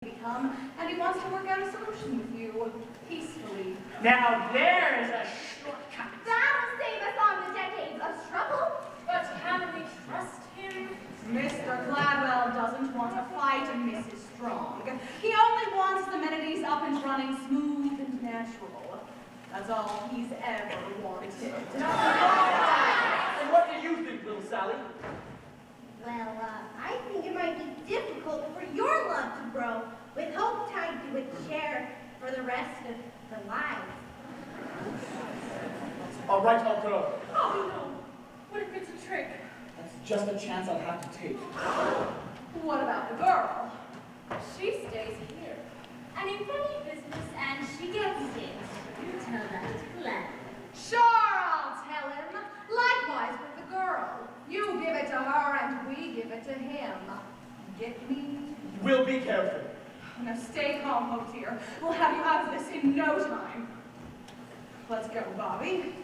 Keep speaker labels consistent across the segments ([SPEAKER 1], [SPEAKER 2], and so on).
[SPEAKER 1] become, and he wants to work out a solution with you, peacefully.
[SPEAKER 2] Now there is a shortcut.
[SPEAKER 3] That'll save us all the decades of struggle.
[SPEAKER 4] But can we trust him?
[SPEAKER 1] Mr. Gladwell doesn't want to fight Mrs. Strong. He only wants the amenities up and running smooth and natural. That's all he's ever wanted.
[SPEAKER 2] And what do you think, little Sally?
[SPEAKER 3] Well, I think it might be difficult for your love to grow with hope tied to its share for the rest of the lives.
[SPEAKER 2] All right, I'll go.
[SPEAKER 4] Oh no! What if it's a trick?
[SPEAKER 2] That's just a chance I'll have to take.
[SPEAKER 1] What about the girl?
[SPEAKER 4] She stays here.
[SPEAKER 5] Any funny business and she gets it. You tell that to Glenn.
[SPEAKER 1] Sure, I'll tell him. Likewise with the girl. You give it to her and we give it to him. Get me?
[SPEAKER 2] We'll be careful.
[SPEAKER 1] Now stay calm, Hotier. We'll have you out of this in no time. Let's go, Bobby.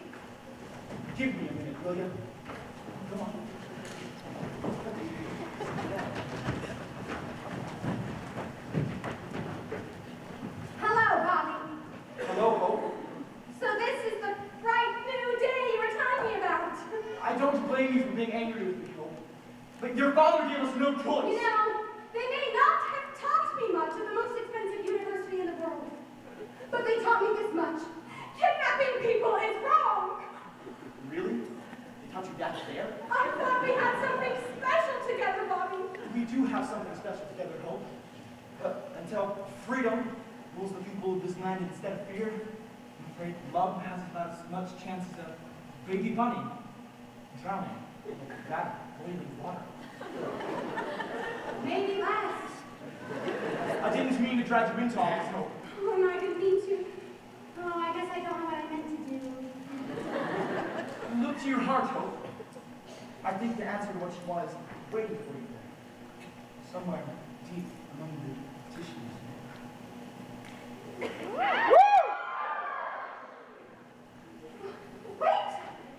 [SPEAKER 2] Give me a minute, will you? Come on.
[SPEAKER 3] Hello, Bobby.
[SPEAKER 2] Hello, Hope.
[SPEAKER 3] So this is the bright new day you were talking about.
[SPEAKER 2] I don't blame you for being angry with me, Hope. But your father gave us no choice.
[SPEAKER 3] You know, they may not have taught me much at the most expensive university in the world, but they taught me this much. Kidnapping people is wrong.
[SPEAKER 2] Really? They taught you that there?
[SPEAKER 3] I thought we had something special together, Bobby.
[SPEAKER 2] We do have something special together, Hope. But until freedom rules the people of this land instead of fear, I'm afraid love has about as much chance as a baby bunny drowning in that boiling water.
[SPEAKER 3] Maybe less.
[SPEAKER 2] I didn't mean to drag you into all this, Hope.
[SPEAKER 3] Oh, no, I didn't mean to. Oh, I guess I don't know what I meant to do.
[SPEAKER 2] Look to your heart, Hope. I think the answer to what you want is waiting for you there. Somewhere deep among the tissues.
[SPEAKER 3] Wait!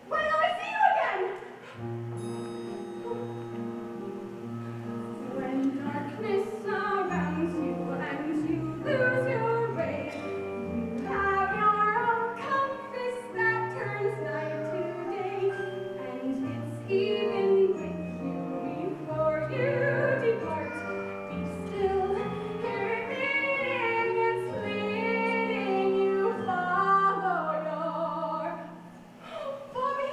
[SPEAKER 3] When will I see you again? When darkness surrounds you and you lose your way, you have your own compass that turns night to day, and it's even with you before you depart. Be still, hear it beating, it's leading you, follow your Bobby.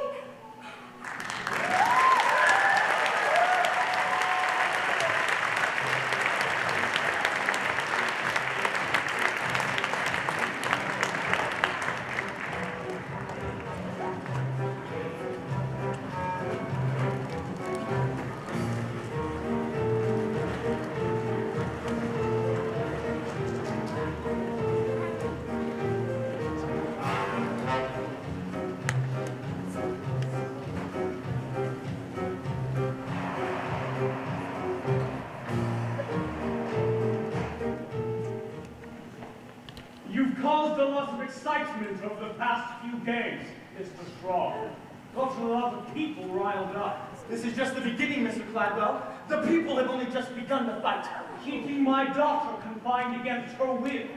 [SPEAKER 6] You've caused a lot of excitement over the past few days, Mr. Strong. Got a lot of people riled up.
[SPEAKER 2] This is just the beginning, Mr. Gladwell. The people have only just begun to fight.
[SPEAKER 6] Keeping my daughter confined against her will.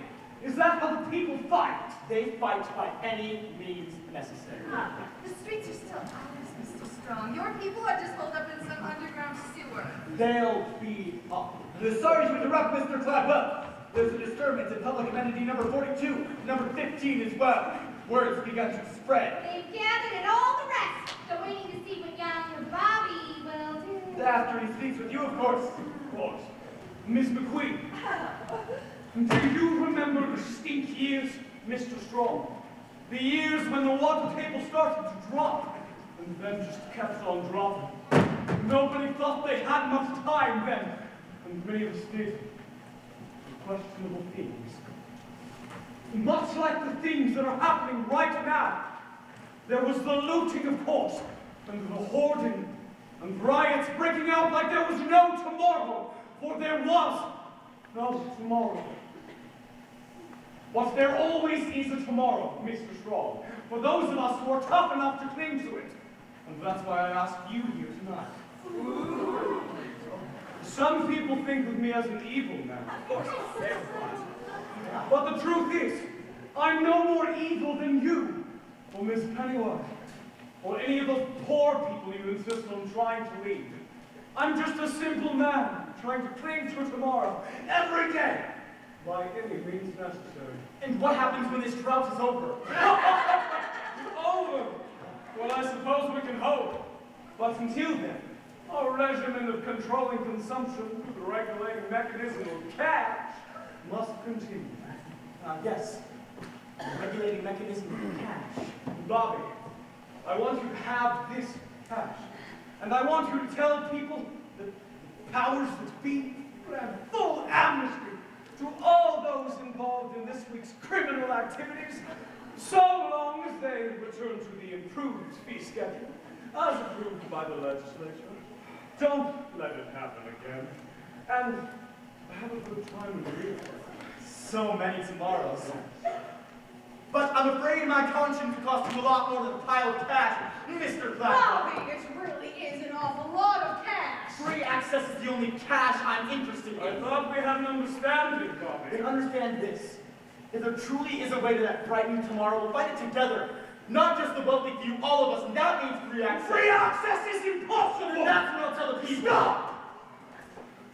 [SPEAKER 6] Is that how the people fight?
[SPEAKER 2] They fight by any means necessary.
[SPEAKER 1] The streets are still ours, Mr. Strong. Your people are just holed up in some underground sewer.
[SPEAKER 2] They'll be up.
[SPEAKER 7] Sorry to interrupt, Mr. Gladwell. There's a disturbance in public amenity number 42, number 15 as well. Word's begun to spread.
[SPEAKER 3] They've gathered and all the rest, so waiting to see what young Bobby will do.
[SPEAKER 7] After he speaks with you, of course.
[SPEAKER 6] Of course. Miss McQueen, do you remember the stink years, Mr. Strong? The years when the water table started to drop, and then just kept on dropping. Nobody thought they had much time then, and many of us did. Questionable things. Much like the things that are happening right now. There was the looting, of course, and the hoarding, and riots breaking out like there was no tomorrow, for there was no tomorrow. But there always is a tomorrow, Mr. Strong, for those of us who are tough enough to cling to it. And that's why I asked you here tonight. Some people think of me as an evil man. But the truth is, I'm no more evil than you, or Miss Pennywise, or any of those poor people you insist on trying to lead. I'm just a simple man trying to cling to tomorrow, every day, by any means necessary.
[SPEAKER 2] And what happens when this drought is over?
[SPEAKER 6] Over! Well, I suppose we can hope. But until then, our regimen of controlling consumption through the regulating mechanism of cash must continue.
[SPEAKER 2] Yes. The regulating mechanism of cash.
[SPEAKER 6] Bobby, I want you to have this cash. And I want you to tell people that the powers that be grant full amnesty to all those involved in this week's criminal activities, so long as they return to the improved fee schedule, as approved by the legislature. Don't let it happen again. And have a good time in real life.
[SPEAKER 2] So many tomorrows. But I'm afraid my conscience will cost you a lot more than a pile of cash, Mr. Clapper.
[SPEAKER 1] Bobby, it really is an awful lot of cash.
[SPEAKER 2] Free access is the only cash I'm interested
[SPEAKER 6] I
[SPEAKER 2] in.
[SPEAKER 6] thought we had an understanding, Bobby.
[SPEAKER 2] Then understand this. If there truly is a way to that bright new tomorrow, we'll fight it together. Not just the wealthy few, all of us, and that means free access.
[SPEAKER 6] Free access is impossible!
[SPEAKER 2] And that's what I'll tell the people.
[SPEAKER 6] Stop!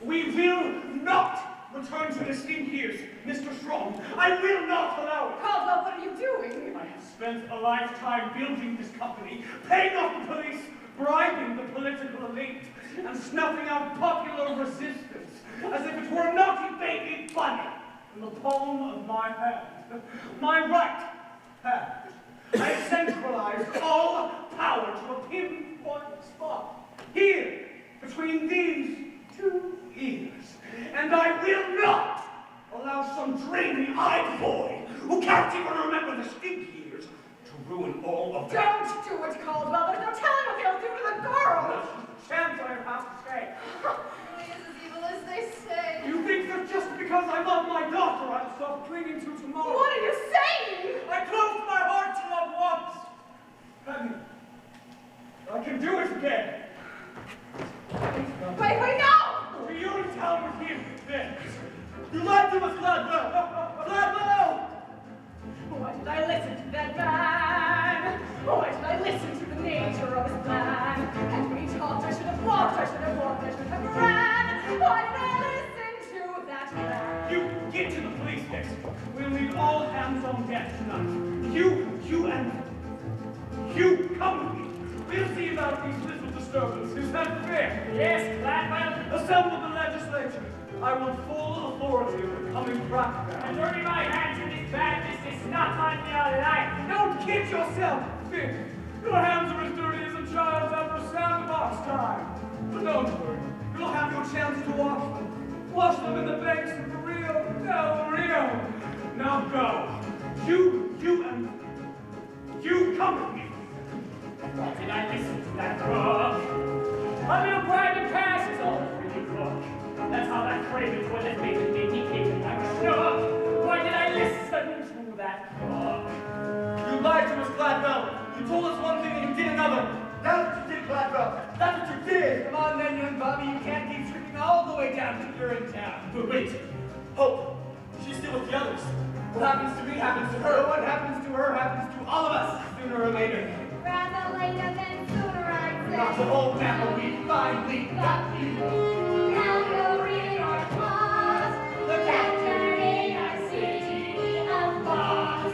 [SPEAKER 6] We will not return to the skin years, Mr. Strong. I will not allow it.
[SPEAKER 1] Caldwell, what are you doing?
[SPEAKER 6] I have spent a lifetime building this company, paying off the police, bribing the political elite, and snuffing out popular resistance, as if it were a naughty baby bunny in the palm of my hand. My right hand. I have centralized all power to a pinpoint spot, here, between these two ears. And I will not allow some dreamy-eyed boy who can't even remember the stink years to ruin all of that.
[SPEAKER 1] Don't do it, Caldwell. There's no telling what they'll do to the girl.
[SPEAKER 6] That's just a chance I have to take.
[SPEAKER 4] Really is as evil as they say.
[SPEAKER 6] You think that just because I love my daughter, I'll stop clinging to tomorrow?
[SPEAKER 1] What are you saying?
[SPEAKER 6] I closed my heart to love once. And I can do it again.
[SPEAKER 1] Wait, no!
[SPEAKER 6] The Urinetown was here then.
[SPEAKER 2] You lied to us, Gladwell! Gladwell!
[SPEAKER 1] Why did I listen to that man? Why did I listen to the nature of his plan? And when he talked, I should have walked, I should have walked, I should have ran. Why did I listen to that man?
[SPEAKER 6] You get to the police station. We'll need all hands on deck tonight. You come with me. We'll see about these little disturbances. Is that fair?
[SPEAKER 4] Yes, Gladwell.
[SPEAKER 6] Assemble the legislature. I want full authority of the coming crackdown.
[SPEAKER 4] And turning my hands in this bad business, not on your life.
[SPEAKER 6] Don't kid yourself, Finn. Your hands are as dirty as a child's after sandbox time. But don't worry. You'll have your chance to wash them. Wash them in the banks of the Rio Del Rio. Now go. You come with me.
[SPEAKER 4] Why did I listen to that drug? A little private cash is all that's really drunk. That's how that craving for that made me king. I was sure. Why did I listen to that drug?
[SPEAKER 2] You lied to us, Gladwell. You told us one thing and you did another. That's what you did, Gladwell. That's what you did.
[SPEAKER 7] Come on then, young Bobby, you can't keep drinking all the way down to Urinetown.
[SPEAKER 2] But wait. Hope. She's still with the others. What happens to me happens to her.
[SPEAKER 7] What happens to her happens to all of us, sooner or later.
[SPEAKER 3] Rather later than sooner, I'd say.
[SPEAKER 7] Not so old now, but we finally got you.
[SPEAKER 3] Now you're in our cause.
[SPEAKER 7] The
[SPEAKER 3] Capture in our city of boss.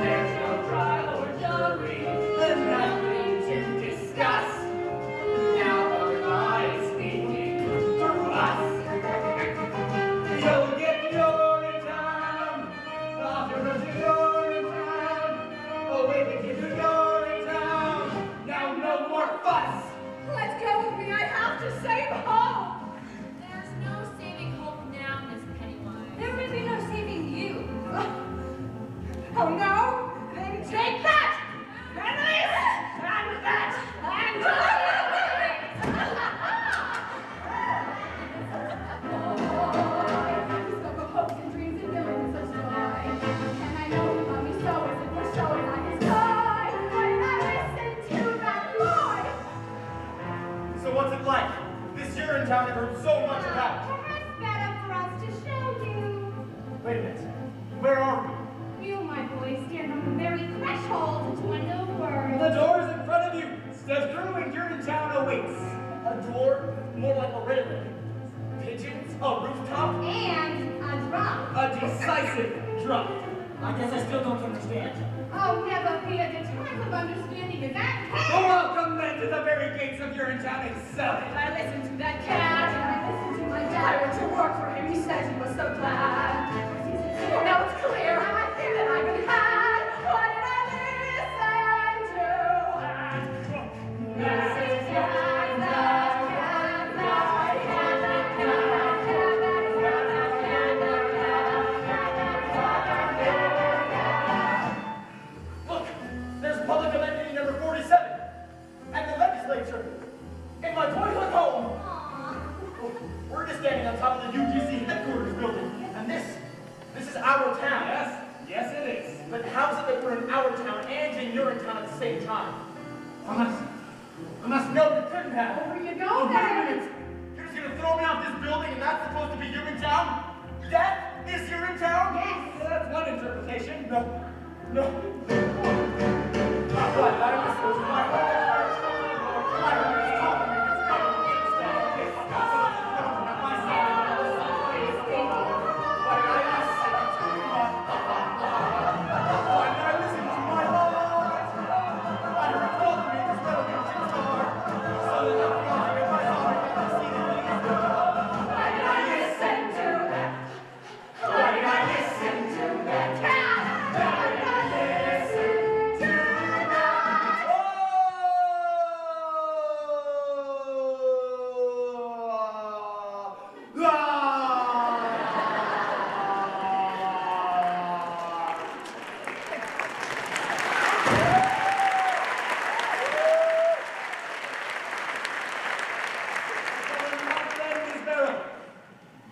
[SPEAKER 4] There's no trial or jury.
[SPEAKER 7] There's nothing to discuss. Now the law is speaking through us. You'll get Urinetown. Officers in Urinetown. Oh, wait, we get to Urinetown. Now no more fuss.
[SPEAKER 1] Let go of me. I have
[SPEAKER 2] Wait a minute. Where are we?
[SPEAKER 3] You, my boy, stand on the very threshold to a new world.
[SPEAKER 7] The door's in front of you. Step through and Urinetown awaits.
[SPEAKER 2] A door? More like a railing. Pigeons? A rooftop?
[SPEAKER 3] And a drop.
[SPEAKER 7] A decisive drop.
[SPEAKER 2] I guess I still don't understand.
[SPEAKER 3] Oh, never fear, the time of understanding is at hand.
[SPEAKER 7] Welcome then to the very gates of Urinetown itself.
[SPEAKER 1] And I listened to that cat, and I listened to my dad. I went to work for him, he said he was so glad. Oh, now it's clear how I feel that I've been had. Why did I listen to that crook? That cat, that cat, that cat, that cat,
[SPEAKER 2] Look, there's public amenity number 47. And the legislature. In my boyhood home. We're just standing on top of the UGC headquarters building. And this is our town.
[SPEAKER 7] Yes it is.
[SPEAKER 2] But how's it that we're in our town and in Urinetown at the same time? Unless no, you couldn't have.
[SPEAKER 3] Over you
[SPEAKER 2] Oh,
[SPEAKER 3] go
[SPEAKER 2] wait a
[SPEAKER 3] then.
[SPEAKER 2] minute. You're just gonna throw me off this building and that's supposed to be Urinetown? That is Urinetown?
[SPEAKER 3] Yes.
[SPEAKER 7] Yeah, that's one interpretation.
[SPEAKER 2] No. What? I listen to my heart. My heart is talking me. It's coming.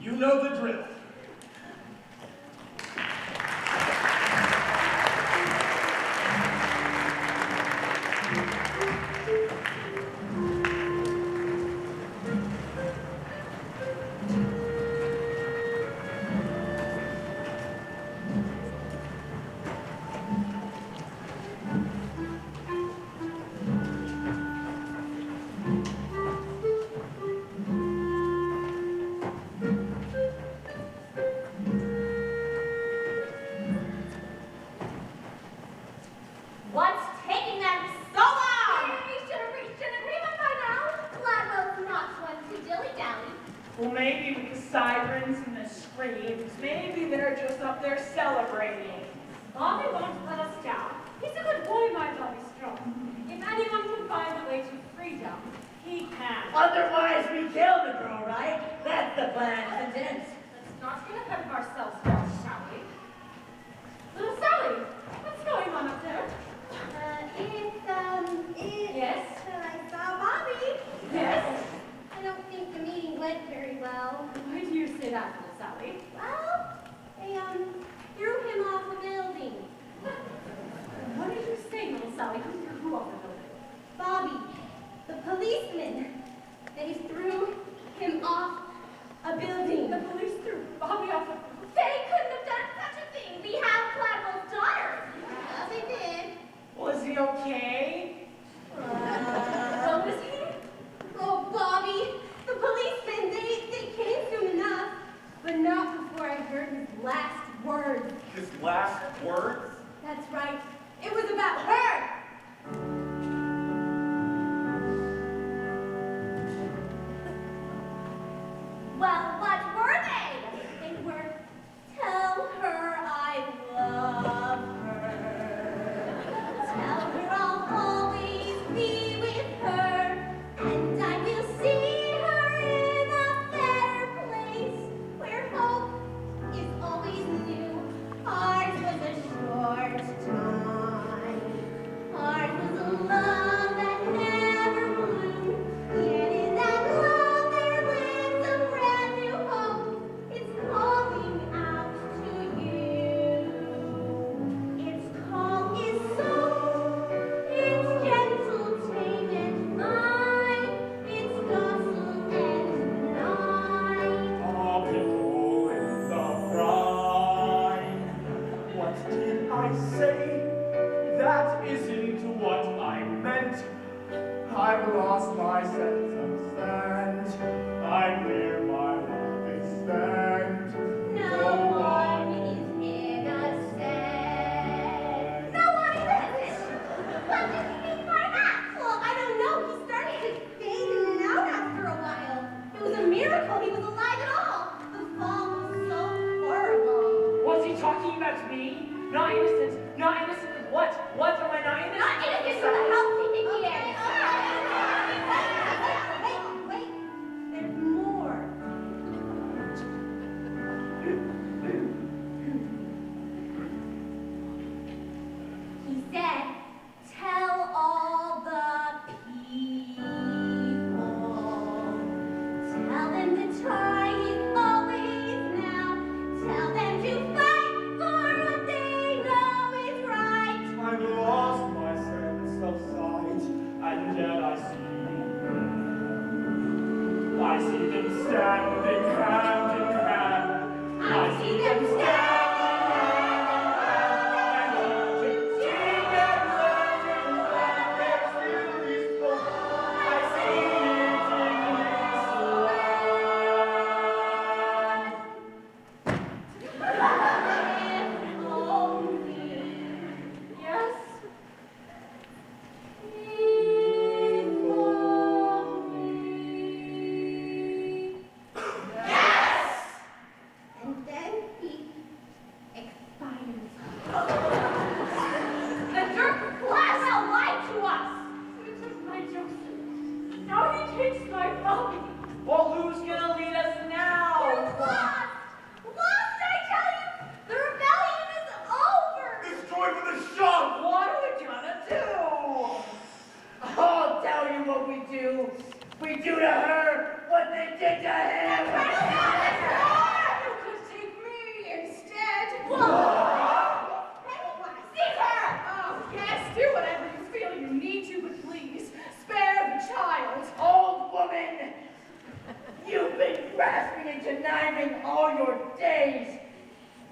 [SPEAKER 7] You know the drill.
[SPEAKER 5] What's taking them so long? We should have reached an agreement by now. Gladwell's not one to dilly-dally.
[SPEAKER 1] Well, maybe with the sirens and the screams, maybe they're just up there celebrating.
[SPEAKER 3] Bobby won't let us down. He's a good boy, my Bobby Strong. If anyone can find the way to freedom, he can.
[SPEAKER 8] Otherwise, we kill the girl, right? That's the plan, isn't it?
[SPEAKER 3] Let's not get ahead of ourselves now, shall we? Little Sally, what's going on up there?
[SPEAKER 5] Yes?
[SPEAKER 3] I saw Bobby.
[SPEAKER 1] Yes?
[SPEAKER 3] I don't think the meeting went very well.
[SPEAKER 5] Why do you say that, little Sally?
[SPEAKER 3] Well, they, threw him off a building.
[SPEAKER 5] What did you say, little Sally? Who threw who off the building?
[SPEAKER 3] Bobby, the policeman. They threw him off a building.
[SPEAKER 5] The police threw Bobby off the...
[SPEAKER 3] They couldn't have done such a thing. We have Gladwell's daughter. Yes, they did.
[SPEAKER 1] Was he okay?
[SPEAKER 5] What was he?
[SPEAKER 3] Oh, Bobby, the policeman, they came soon enough, but not before I heard his last words.
[SPEAKER 2] His last words?
[SPEAKER 3] That's right. It was about her.
[SPEAKER 5] Well, what were they?
[SPEAKER 3] They were, tell her I love her. Tell her I'll always be with her, and I will see her in a better place, where hope is always new. Ours was a short time.
[SPEAKER 6] say that isn't what I meant. I've lost my sense of stand. I'm near my happy stand.
[SPEAKER 5] No one is innocent. No one is innocent. What does he mean by that? Well, I don't know. He started to fade in and out after a while. It was a miracle he was alive at all. The fall was so horrible.
[SPEAKER 4] Was he talking about me? Not innocent. Not innocent of what? What am I not innocent?
[SPEAKER 5] Not innocent for the help he thinks he is. Wait. There's more. He said, tell all the people. Tell them the time is always now. Tell them to fight for what they know is right.
[SPEAKER 6] I've lost my sense of sight, and yet I see them standing hand in hand.
[SPEAKER 5] I see them standing. And then he expires. The jerk Glasgow lied to us!
[SPEAKER 1] He took my jokes. Now he takes my body.
[SPEAKER 4] Well, who's gonna lead us now?
[SPEAKER 5] You're lost! Lost, I tell you! The rebellion is over!
[SPEAKER 7] Destroy with a shove!
[SPEAKER 8] What are we gonna do? I'll tell you what we do. We do to her what they did to him.
[SPEAKER 1] You could take me instead.
[SPEAKER 5] Whoa! Pennywise, seize her!
[SPEAKER 1] Oh, yes, do whatever you feel you need to, but please, spare the child.
[SPEAKER 8] Old woman, you've been grasping and conniving all your days.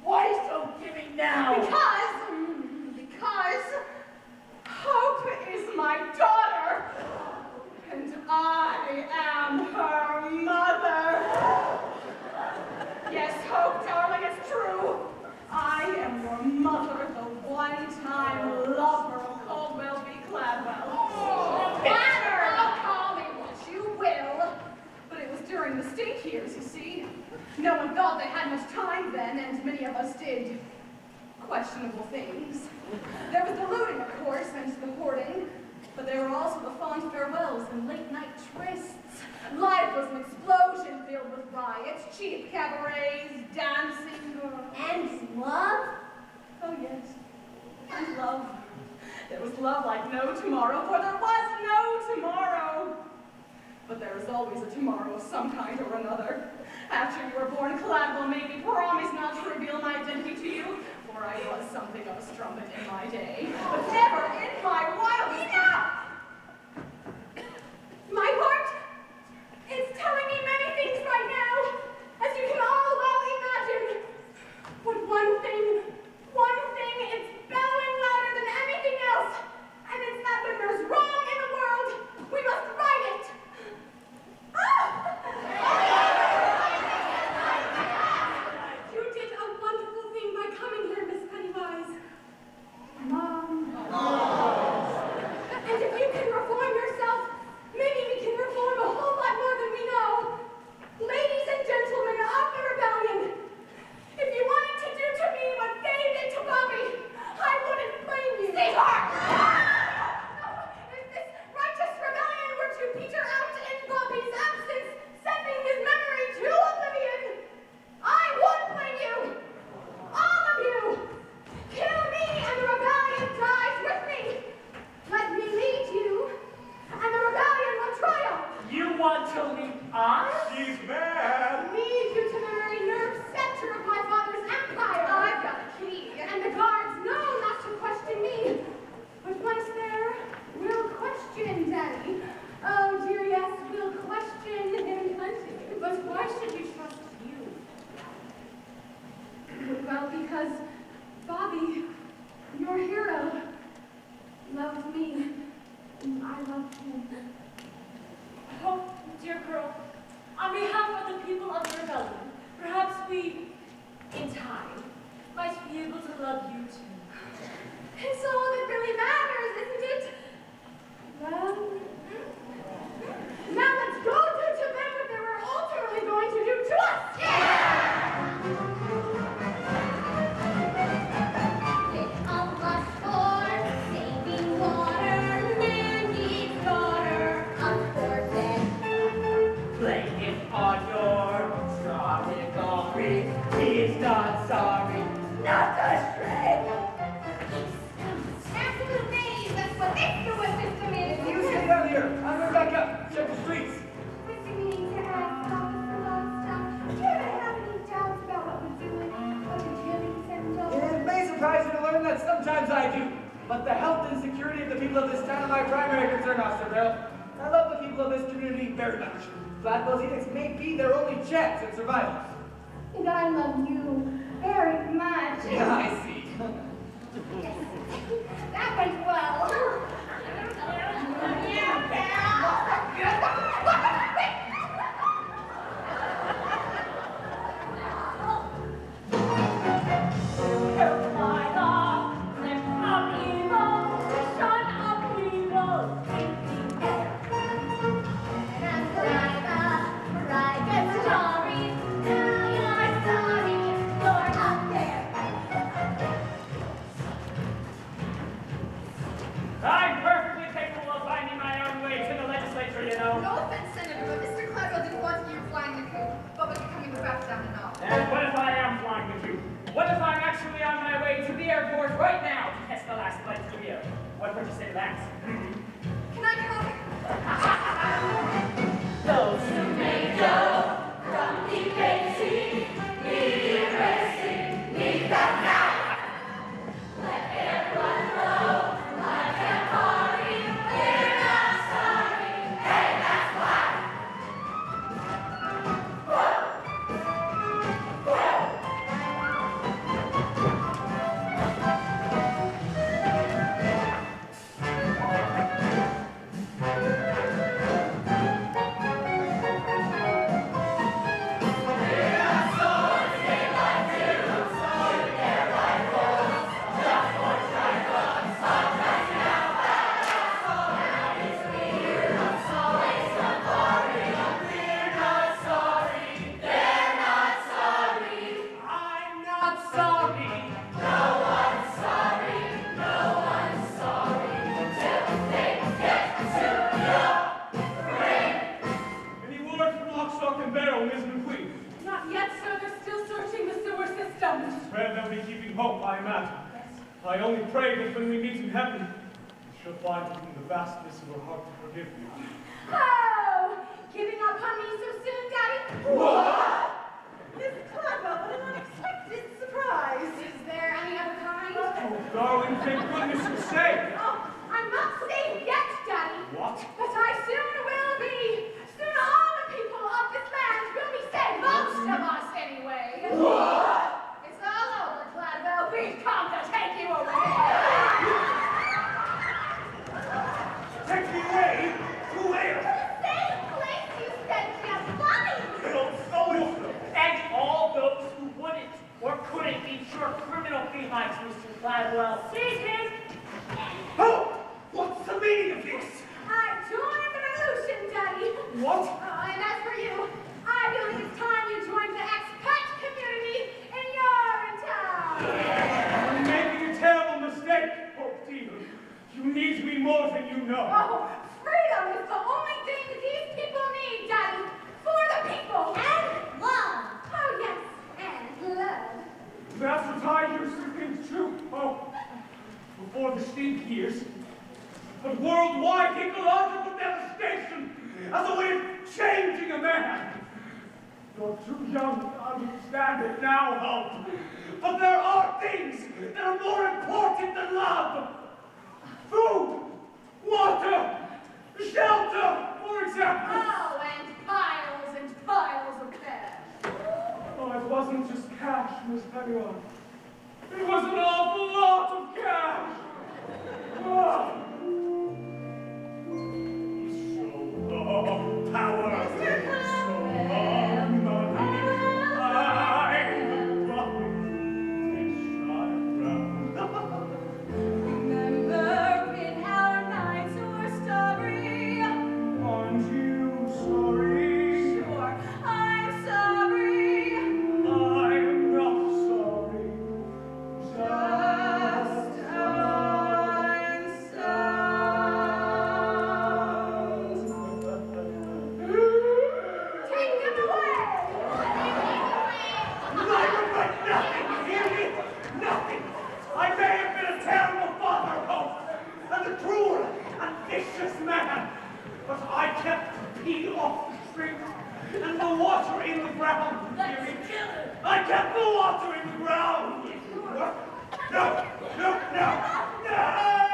[SPEAKER 8] Why so giving now?
[SPEAKER 1] Because Hope is my daughter, and I am her mother. Yes, Hope, darling, it's true. I am your mother, the one-time lover of Caldwell v. Gladwell. Call me what you will. But it was during the state years, you see. No one thought they had much time then, and many of us did questionable things. There was the looting, of course, and the hoarding, but there were also the fond farewells and late-night trysts. Life was an explosion filled with riots, cheap cabarets, dancing,
[SPEAKER 5] And love?
[SPEAKER 1] oh yes, and love. There was love like no tomorrow, for there was no tomorrow. But there is always a tomorrow of some kind or another. After you were born, Gladwell made me promise not to reveal my identity to you, for I was something of a strumpet in my day. But never in my wildest... Enough! My heart is telling me many things right now, as you can all well imagine. But one thing is bellowing louder than anything else, and it's that when there's wrong in the world, we must right it.
[SPEAKER 3] You did a wonderful thing by coming here, Miss Pennywise.
[SPEAKER 1] Mom.
[SPEAKER 8] He's not sorry. Not the shred.
[SPEAKER 5] Absolute names, that's what this sewer system is.
[SPEAKER 7] You stay down here. I'm going back up. Check the streets.
[SPEAKER 3] We're meaning to ask about the love stuff. Do you ever have any doubts about what we're doing? What the Jillies and all?
[SPEAKER 7] It may surprise you to learn that sometimes I do. But the health and security of the people of this town are my primary concern, Master Bell. I love the people of this community very much. Flatwell's edicts may be their only chance at survival.
[SPEAKER 3] And I love you very much.
[SPEAKER 7] Yeah, I see.
[SPEAKER 5] That went well. Yeah,
[SPEAKER 4] I'm perfectly capable of finding my own way to the legislature, you know.
[SPEAKER 9] No offense, Senator, but Mr. Cladwell didn't want you flying the coop, but we're coming back down and off.
[SPEAKER 4] And what if I am flying with you? What if I'm actually on my way to the airport right now to catch the last flight to Rio? What would you say to that?
[SPEAKER 9] Can I come?
[SPEAKER 8] Those who may go from debating, need racing, need that now. Let everyone know, like a party, we're not sorry, hey, that's why.
[SPEAKER 4] I'm not sorry.
[SPEAKER 8] No one's sorry, no one's sorry, till they get to your brain.
[SPEAKER 6] Any word from Lock, Stock, and Barrel, Miss McQueen?
[SPEAKER 1] Not yet, sir. They're still searching the sewer system.
[SPEAKER 6] Well, they'll be keeping hope, I imagine. I only pray that when we meet in heaven, we shall find it in the vastness of her heart to forgive me.
[SPEAKER 3] Oh, giving up on me so soon, Daddy?
[SPEAKER 1] Miss Cladwell, what an unexpected surprise.
[SPEAKER 3] Is there any other kind?
[SPEAKER 6] Oh, darling, thank goodness you're safe.
[SPEAKER 3] Oh, I'm not safe yet, Daddy.
[SPEAKER 6] What?
[SPEAKER 3] But I soon will be. Soon all the people of this land will be safe.
[SPEAKER 1] Most of us, anyway. It's all over, Cladwell. We've come to take you away.
[SPEAKER 6] Take me away? To where?
[SPEAKER 5] Same place you said just funny.
[SPEAKER 4] And all those who wouldn't or couldn't be sure criminal behinds, Mr. Gladwell. Seize him!
[SPEAKER 6] Oh! What's the meaning of this?
[SPEAKER 3] I joined the revolution, Daddy.
[SPEAKER 6] What?
[SPEAKER 3] Oh, and as for you, I believe it's time you joined the expat community in Urinetown.
[SPEAKER 6] You're making a terrible mistake, oh dear. You need me more than you know.
[SPEAKER 3] Oh, freedom is the only thing these people need, Daddy. For the people.
[SPEAKER 5] And love.
[SPEAKER 3] Oh, yes, and love.
[SPEAKER 6] That's what I used to think too. Oh, before the stink years. But worldwide ecological devastation as a way of changing a man. You're too young to understand it now, Hope. But there are things that are more important than love. Food, water, shelter, for example.
[SPEAKER 1] Oh, and piles of cash.
[SPEAKER 6] Oh, it wasn't just cash, Miss Pennyworth. It was an awful lot of cash. Oh. So long power,
[SPEAKER 3] Mr.
[SPEAKER 6] so long money. I'm the
[SPEAKER 3] Remember when our nights were starry?
[SPEAKER 6] Aren't you sorry?
[SPEAKER 3] Sure, I'm sorry.
[SPEAKER 6] I'm not sorry.
[SPEAKER 3] Just I'm sorry.
[SPEAKER 6] kept the pee off the street and the water in the ground. I kept the water in the ground. No, no, no, no, no!